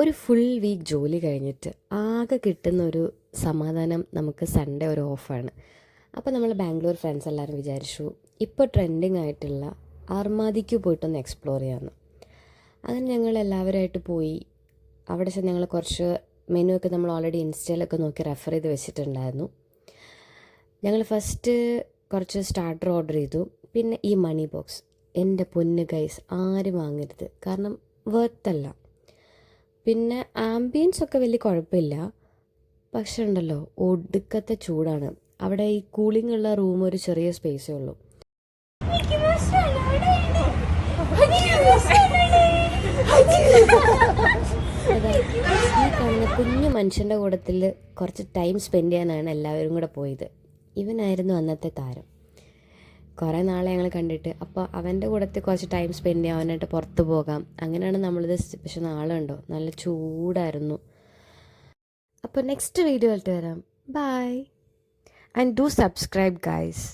ഒരു full week ജോലി കഴിഞ്ഞിട്ട് ആകെ കിട്ടുന്ന ഒരു സമാധാനം നമുക്ക് സൺഡേ ഒരു ഓഫാണ്. അപ്പോൾ നമ്മൾ ബാംഗ്ലൂർ ഫ്രണ്ട്സ് എല്ലാവരും വിചാരിച്ചു ഇപ്പോൾ ട്രെൻഡിങ് ആയിട്ടുള്ള അർമാദിക്ക് പോയിട്ടൊന്ന് എക്സ്പ്ലോർ ചെയ്യാമെന്ന്. അങ്ങനെ ഞങ്ങൾ എല്ലാവരുമായിട്ട് പോയി. അവിടെ ചെന്ന് ഞങ്ങൾ കുറച്ച് മെനു ഒക്കെ നമ്മൾ ഓൾറെഡി ഇൻസ്റ്റയിലൊക്കെ നോക്കി റെഫർ ചെയ്ത് വെച്ചിട്ടുണ്ടായിരുന്നു. ഞങ്ങൾ ഫസ്റ്റ് കുറച്ച് സ്റ്റാർട്ടർ ഓർഡർ ചെയ്തു. പിന്നെ ഈ മണി ബോക്സ്, എൻ്റെ പൊന്ന് ഗൈസ്, ആരും വാങ്ങരുത്, കാരണം വേർത്തല്ല. പിന്നെ ആംബിയൻസ് ഒക്കെ വലിയ കുഴപ്പമില്ല, പക്ഷെ ഉണ്ടല്ലോ ഒടുക്കത്തെ ചൂടാണ്. അവിടെ ഈ കൂളിംഗ് ഉള്ള റൂം ഒരു ചെറിയ സ്പേസേ ഉള്ളൂ. ഈ കാണുന്ന കുഞ്ഞു മനുഷ്യൻ്റെ കൂട്ടത്തിൽ കുറച്ച് ടൈം സ്പെൻഡ് ചെയ്യാനാണ് എല്ലാവരും കൂടെ പോയത്. ഇവനായിരുന്നു അന്നത്തെ താരം. കുറേ നാളെ ഞങ്ങൾ കണ്ടിട്ട്, അപ്പോൾ അവൻ്റെ കൂടത്തിൽ കുറച്ച് ടൈം സ്പെൻഡ് ചെയ്യാൻ, അവനായിട്ട് പുറത്ത് പോകാം, അങ്ങനെയാണ് നമ്മളിത്. പക്ഷെ നാളുണ്ടോ നല്ല ചൂടായിരുന്നു. അപ്പോൾ നെക്സ്റ്റ് വീഡിയോ ആയിട്ട് വരാം. Bye and do subscribe guys.